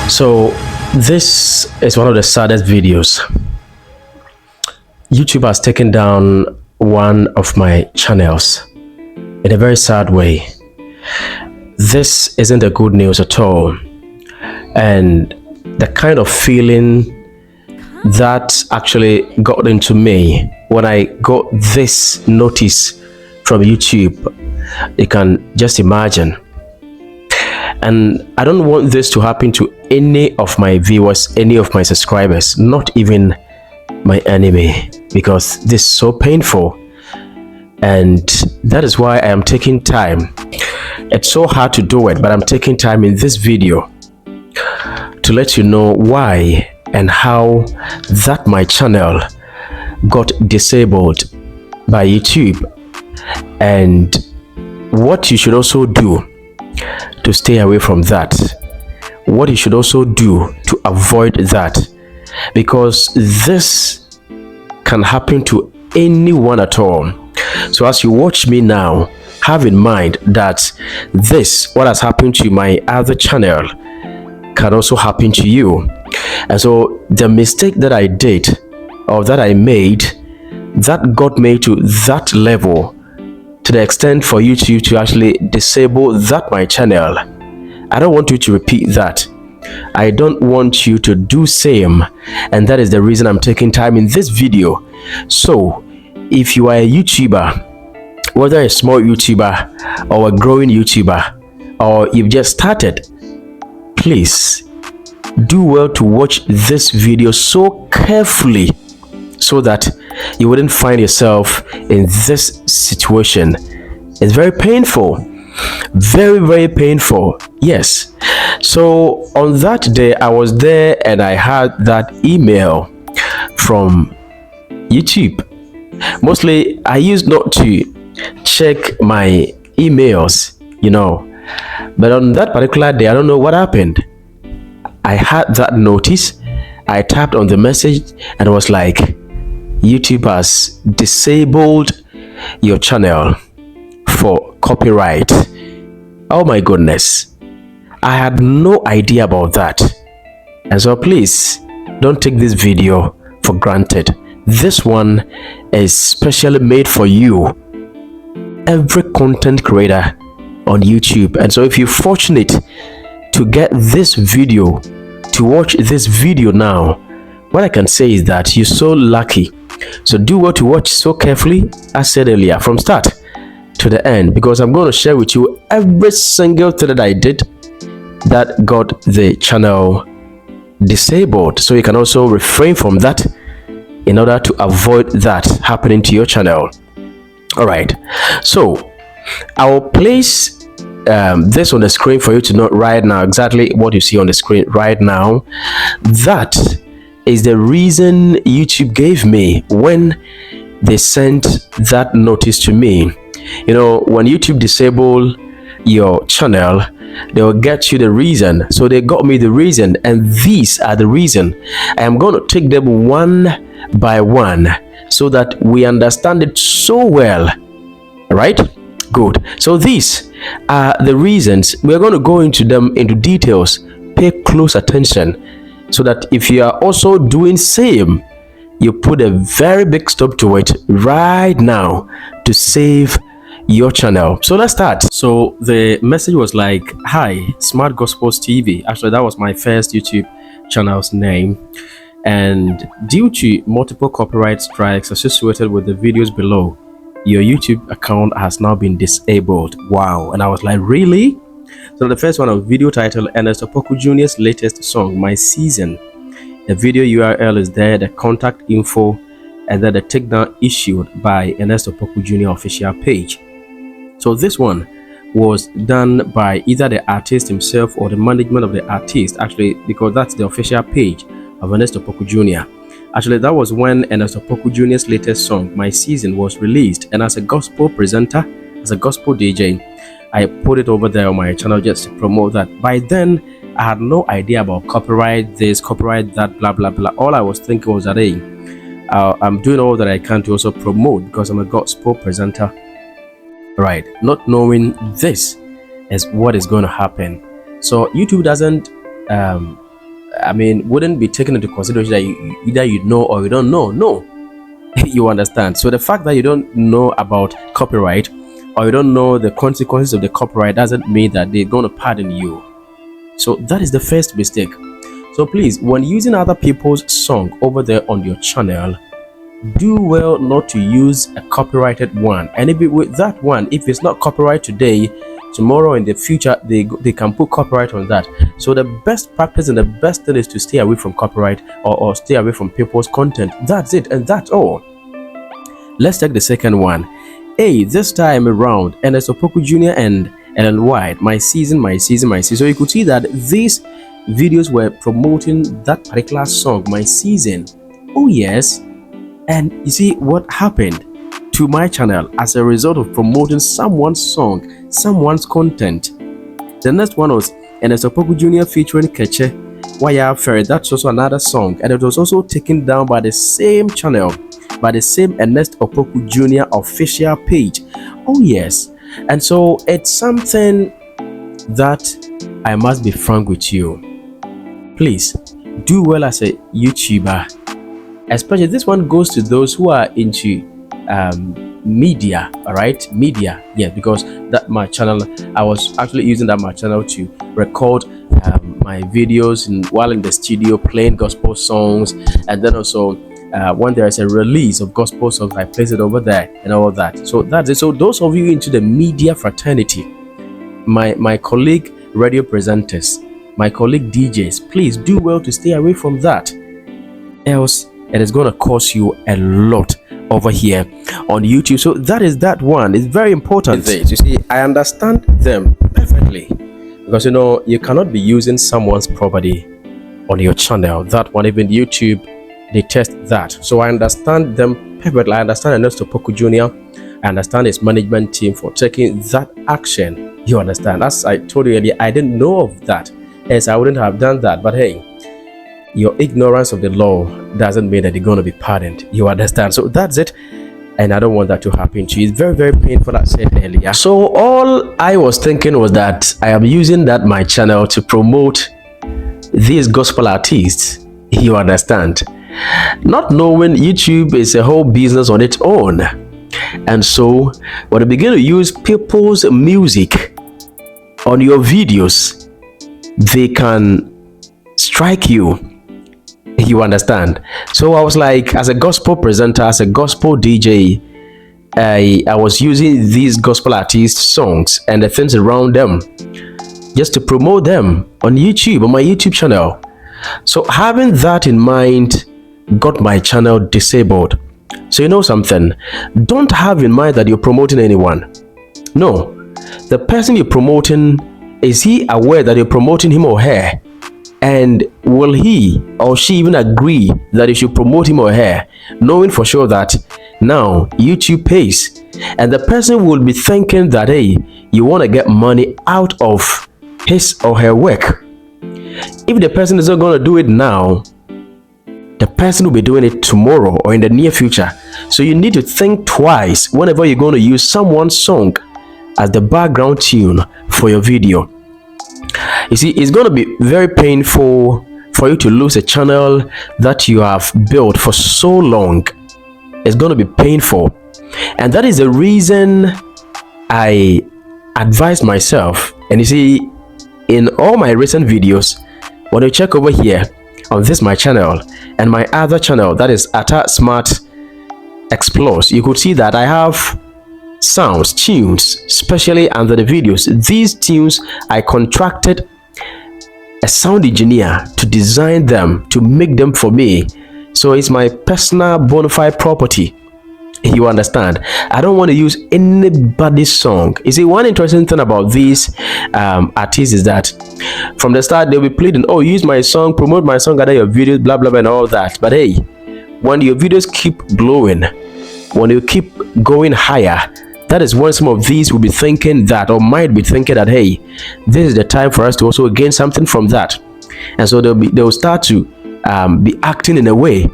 So this is one of the saddest videos. YouTube has taken down one of my channels in a very sad way. This isn't a good news at all, and the kind of feeling that actually got into me when I got this notice from YouTube, you can just imagine. And I don't want this to happen to any of my viewers, any of my subscribers, not even my enemy, because this is so painful. And that is why I am taking time. It's so hard to do it, but I'm taking time in this video to let you know why and how that my channel got disabled by YouTube, and what you should also do to stay away from that, what you should also do to avoid that, because this can happen to anyone at all. So as you watch me now, have in mind that this, what has happened to my other channel, can also happen to you. And so the mistake that I did, or that I made, that got me to that level, to the extent for YouTube to actually disable that my channel. I don't want you to repeat that. I don't want you to do same, and that is the reason I'm taking time in this video. So if you are a YouTuber, whether a small YouTuber or a growing YouTuber, or you've just started, please do well to watch this video so carefully, so that you wouldn't find yourself in this situation. It's very painful, very painful. Yes. So on that day I was there and I had that email from YouTube. Mostly I used not to check my emails, but on that particular day, I don't know what happened. I had that notice, I tapped on the message and was like, YouTube has disabled your channel for copyright. Oh my goodness, I had no idea about that. And so please don't take this video for granted. This one is specially made for you, every content creator on YouTube. And so if you're fortunate to get this video, to watch this video now, what I can say is that you're so lucky. So do well to watch so carefully, as said earlier, from start to the end, because I'm going to share with you every single thing that I did that got the channel disabled, so you can also refrain from that in order to avoid that happening to your channel. All right, so I will place this on the screen for you to know right now exactly what you see on the screen right now. That is the reason YouTube gave me when they sent that notice to me. When YouTube disable your channel, they will get you the reason. So they got me the reason, and these are the reason. I am going to take them one by one so that we understand it so well. All right, good. So these are the reasons. We're going to go into them into details. Pay close attention, so that if you are also doing same, you put a very big stop to it right now to save your channel. So let's start. So the message was like, hi, Smart Gospels TV. Actually, that was my first YouTube channel's name. And due to multiple copyright strikes associated with the videos below, your YouTube account has now been disabled. Wow. And I was like, really? So the first one, a video titled Ernesto Poku Jr.'s latest song, My Season. The video URL is there, the contact info, and then the takedown issued by Ernesto Poku Jr. official page. So this one was done by either the artist himself or the management of the artist, actually, because that's the official page of Ernesto Poku Jr. Actually, that was when Ernesto Poku Jr.'s latest song, My Season, was released. And as a gospel presenter, as a gospel DJ, I put it over there on my channel just to promote that. By then, I had no idea about copyright this, copyright that, blah, blah, blah. All I was thinking was that, hey, I'm doing all that I can to also promote, because I'm a gospel presenter, right? Not knowing this is what is going to happen. So YouTube doesn't wouldn't be taken into consideration that either you know or you don't know. No, you understand. So the fact that you don't know about copyright or you don't know the consequences of the copyright doesn't mean that they're going to pardon you. So that is the first mistake. So please, when using other people's song over there on your channel, do well not to use a copyrighted one. And if with that one, if it's not copyright today, tomorrow in the future they can put copyright on that. So the best practice and the best thing is to stay away from copyright or stay away from people's content. That's it, and that's all. Let's take the second one. Hey, this time around, Ernest Opoku Jr. and Ellen White, my season. So you could see that these videos were promoting that particular song, My Season. Oh yes. And you see what happened to my channel as a result of promoting someone's song, someone's content. The next one was Ernest Opoku Jr. featuring Keche Waya Ferry. That's also another song, and it was also taken down by the same channel, by the same Ernest Opoku Jr. official page. Oh yes. And so it's something that I must be frank with you. Please do well as a YouTuber. Especially this one goes to those who are into media. All right, media. Yeah, because that my channel, I was actually using that my channel to record my videos while in the studio playing gospel songs, and then also when there is a release of gospel songs, I place it over there and all that. So that's it. So those of you into the media fraternity, my colleague radio presenters, my colleague DJs, please do well to stay away from that, else it is going to cost you a lot over here on YouTube. So that is that one. It's very important. You see, I understand them perfectly, because you cannot be using someone's property on your channel. That one, even YouTube, they test that. So I understand them perfectly. I understand Ernest Opoku Jr. I understand his management team for taking that action. You understand? As I told you earlier, I didn't know of that, else I wouldn't have done that. But hey, your ignorance of the law doesn't mean that you're going to be pardoned. You understand? So that's it. And I don't want that to happen to you. It's very, very painful, as I said earlier. So all I was thinking was that I am using my channel to promote these gospel artists. You understand? Not knowing YouTube is a whole business on its own. And so when you begin to use people's music on your videos, they can strike you. You understand? So I was like, as a gospel presenter, as a gospel DJ, I was using these gospel artists' songs and the things around them just to promote them on YouTube, on my YouTube channel. So having that in mind got my channel disabled. So you know something? Don't have in mind that you're promoting anyone. No. The person you're promoting, is he aware that you're promoting him or her? And will he or she even agree that you should promote him or her, knowing for sure that now YouTube pays, and the person will be thinking that, hey, you want to get money out of his or her work. If the person is not going to do it now, the person will be doing it tomorrow or in the near future. So you need to think twice whenever you're going to use someone's song as the background tune for your video. You see, it's going to be very painful for you to lose a channel that you have built for so long. It's going to be painful. And that is the reason I advise myself. And you see, in all my recent videos, when you check over here on this my channel and my other channel, that is Atta Smart Explores, you could see that I have sounds, tunes, especially under the videos. These tunes, I contracted a sound engineer to design them, to make them for me. So it's my personal bona fide property. You understand? I don't want to use anybody's song. You see, one interesting thing about these artists is that from the start they'll be pleading, oh, use my song, promote my song, gather your videos, blah blah blah and all that. But hey, when your videos keep blowing, when you keep going higher, that is when some of these will be thinking that, or might be thinking that, hey, this is the time for us to also gain something from that. And so they'll start to be acting in a way.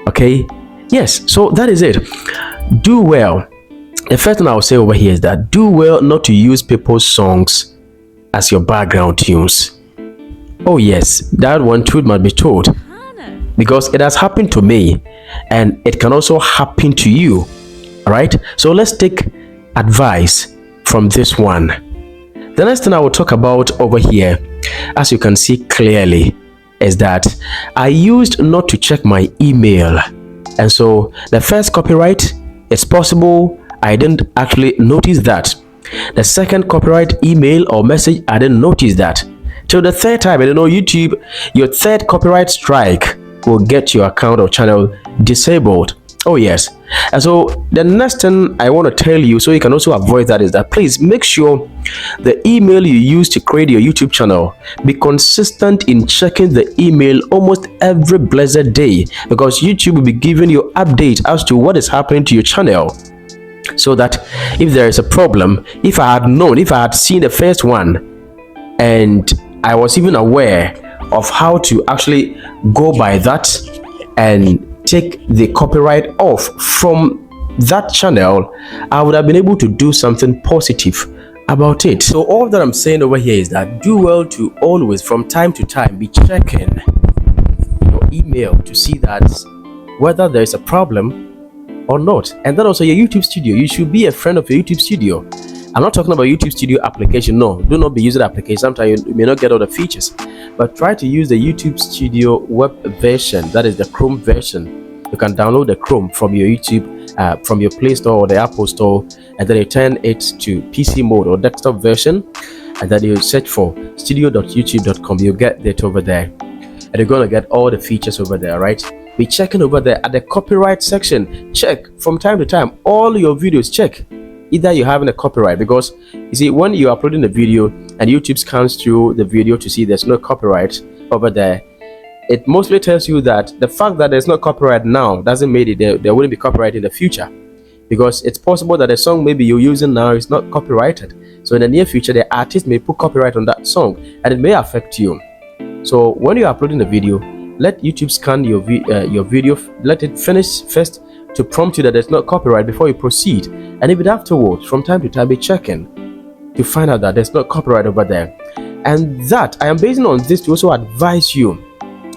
Okay, yes, so that is it. Do well. The first thing I'll say over here is that do well not to use people's songs as your background tunes. Oh yes, that one truth must be told, because it has happened to me and it can also happen to you. All right, so let's take advice from this one. The next thing I will talk about over here, as you can see clearly, is that I used not to check my email, and so the first copyright, it's possible I didn't actually notice that. The second copyright email or message, I didn't notice that. Till the third time, I don't know, YouTube, your third copyright strike will get your account or channel disabled. Oh yes. And so the next thing I want to tell you, so you can also avoid that, is that please make sure the email you use to create your YouTube channel, be consistent in checking the email almost every blessed day, because YouTube will be giving you updates as to what is happening to your channel. So that if there is a problem, if I had seen the first one and I was even aware of how to actually go by that and take the copyright off from that channel, I would have been able to do something positive about it. So all that I'm saying over here is that do well to always, from time to time, be checking your email to see that whether there is a problem or not. And then also your YouTube studio, you should be a friend of your YouTube studio. I'm not talking about YouTube studio application. No, do not be using the application. Sometimes you may not get all the features, but try to use the YouTube studio web version. That is the Chrome version. You can download the Chrome from your YouTube, from your Play Store or the Apple Store, and then you turn it to PC mode or desktop version, and then you search for studio.youtube.com. You'll get it over there, and you're going to get all the features over there, right? Be checking over there at the copyright section. Check from time to time all your videos. Check either you're having a copyright, because you see, when you're uploading a video and YouTube scans through the video to see there's no copyright over there, it mostly tells you that the fact that there's no copyright now doesn't mean there wouldn't be copyright in the future, because it's possible that the song maybe you're using now is not copyrighted. So in the near future, the artist may put copyright on that song and it may affect you. So when you're uploading the video, let YouTube scan your video, let it finish first to prompt you that there's not copyright before you proceed. And even afterwards, from time to time, be checking to find out that there's not copyright over there. And that I am basing on this to also advise you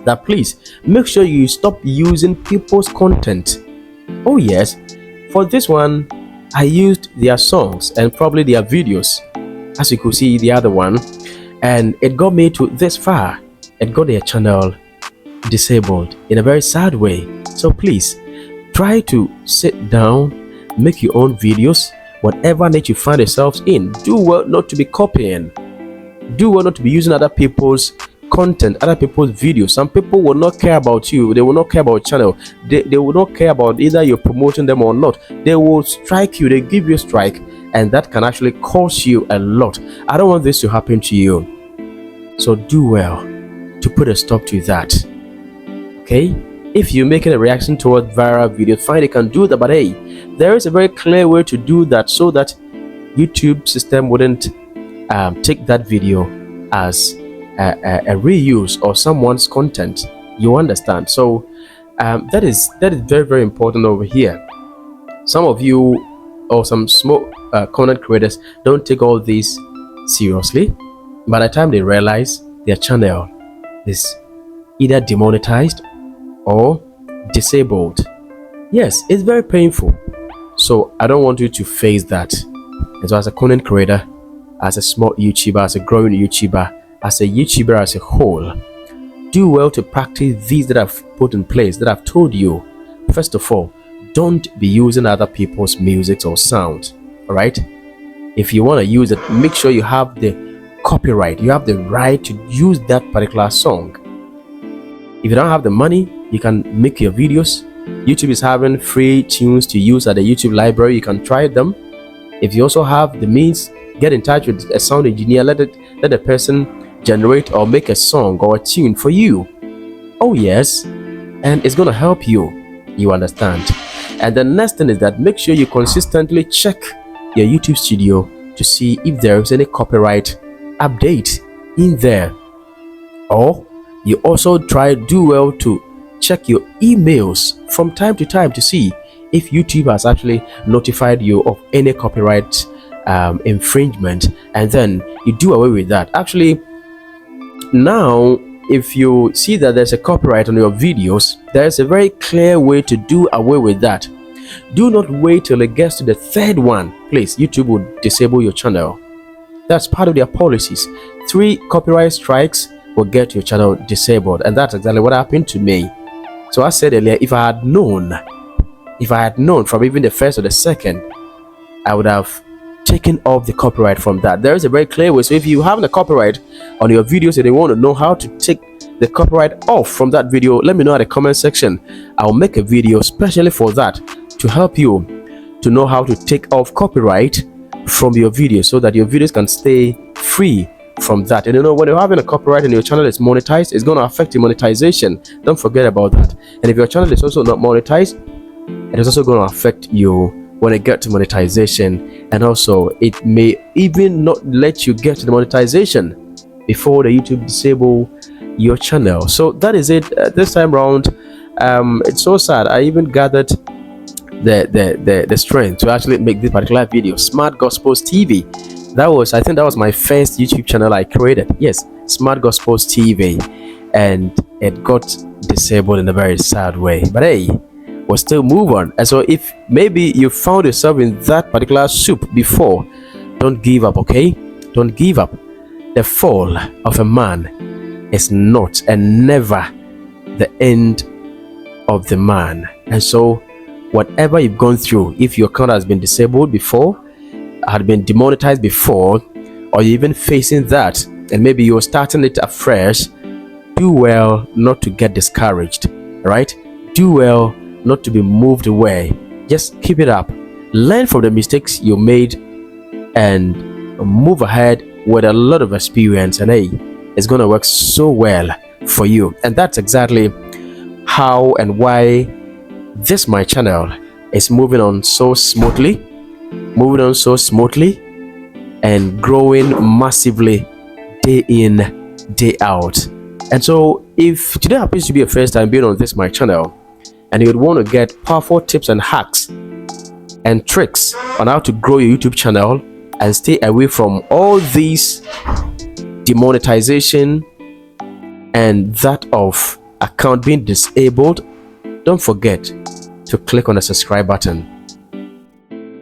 that please make sure you stop using people's content. Oh yes, for this one, I used their songs and probably their videos, as you could see the other one, and it got me to this far. It got their channel disabled in a very sad way. So please try to sit down, make your own videos, whatever niche you find yourselves in. Do well not to be copying, do well not to be using other people's content, other people's videos. Some people will not care about you, they will not care about your channel, they will not care about either you're promoting them or not. They will strike you, they give you a strike, and that can actually cost you a lot. I don't want this to happen to you, so do well to put a stop to that. Okay, if you're making a reaction towards viral videos, fine, you can do that, but hey, there is a very clear way to do that so that YouTube system wouldn't take that video as a reuse or someone's content. You understand? So that is very, very important over here. Some of you or some small content creators don't take all this seriously. By the time they realize their channel is either demonetized or disabled, yes, it's very painful. So I don't want you to face that. And so as a content creator, as a small YouTuber, as a growing YouTuber, as a YouTuber as a whole, do well to practice these that I've put in place, that I've told you. First of all, don't be using other people's music or sound. All right, if you want to use it, make sure you have the copyright, you have the right to use that particular song. If you don't have the money, you can make your videos. YouTube is having free tunes to use at the YouTube library. You can try them. If you also have the means, get in touch with a sound engineer. Let the person generate or make a song or a tune for you. Oh yes, and it's gonna help you. You understand? And the next thing is that make sure you consistently check your YouTube studio to see if there is any copyright update in there. Or you also do well to check your emails from time to time to see if YouTube has actually notified you of any copyright infringement, and then you do away with that. Actually, now, if you see that there's a copyright on your videos, there's a very clear way to do away with that. Do not wait till it gets to the third one. Please, YouTube will disable your channel. That's part of their policies. 3 copyright strikes will get your channel disabled, and that's exactly what happened to me. So I said earlier, if I had known from even the first or the second, I would have taken off the copyright from that. There is a very clear way. So if you have a copyright on your videos and they want to know how to take the copyright off from that video, let me know at the comment section. I'll make a video especially for that, to help you to know how to take off copyright from your videos, so that your videos can stay free from that. And you know, when you're having a copyright and your channel is monetized, it's going to affect your monetization. Don't forget about that. And if your channel is also not monetized, it is also going to affect you when it gets to monetization. And also, it may even not let you get to the monetization before the YouTube disable your channel. So that is it this time around. It's so sad. I even gathered the strength to actually make this particular video. Smart Gospels TV, I think that was my first YouTube channel I created. Yes, Smart Gospels TV, and it got disabled in a very sad way, but hey, we'll still move on. And so if maybe you found yourself in that particular soup before, don't give up. Okay, don't give up. The fall of a man is not and never the end of the man. And so whatever you've gone through, if your account has been disabled before, had been demonetized before, or you're even facing that, and maybe you're starting it afresh, do well not to get discouraged, right? Do well not to be moved away. Just keep it up. Learn from the mistakes you made and move ahead with a lot of experience, and hey, it's going to work so well for you. And that's exactly how and why this my channel is moving on so smoothly, and growing massively day in, day out. And so if today happens to be your first time being on this my channel, and you would want to get powerful tips and hacks and tricks on how to grow your YouTube channel and stay away from all these demonetization and that of account being disabled, don't forget to click on the subscribe button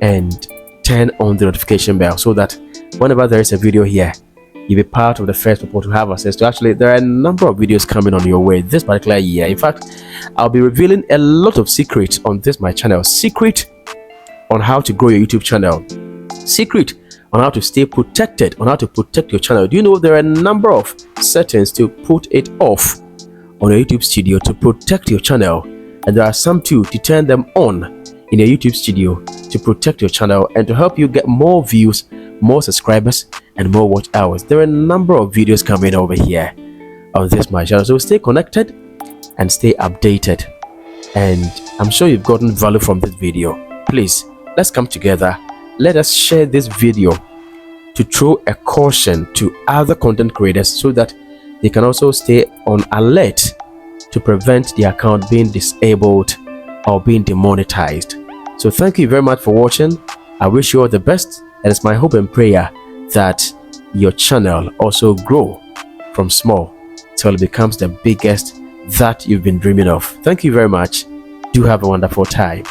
and turn on the notification bell, so that whenever there is a video here, you'll be part of the first people to have access to. Actually, there are a number of videos coming on your way this particular year. In fact, I'll be revealing a lot of secrets on this my channel. Secret on how to grow your YouTube channel, secret on how to stay protected, on how to protect your channel. Do you know there are a number of settings to put it off on your YouTube studio to protect your channel? And there are some too to turn them on in your YouTube studio to protect your channel and to help you get more views, more subscribers, and more watch hours. There are a number of videos coming over here on this my channel, so stay connected and stay updated. And I'm sure you've gotten value from this video. Please, let's come together. Let us share this video to throw a caution to other content creators, so that they can also stay on alert to prevent the account being disabled or being demonetized. So thank you very much for watching. I wish you all the best, and it's my hope and prayer that your channel also grow from small till it becomes the biggest that you've been dreaming of. Thank you very much. Do have a wonderful time.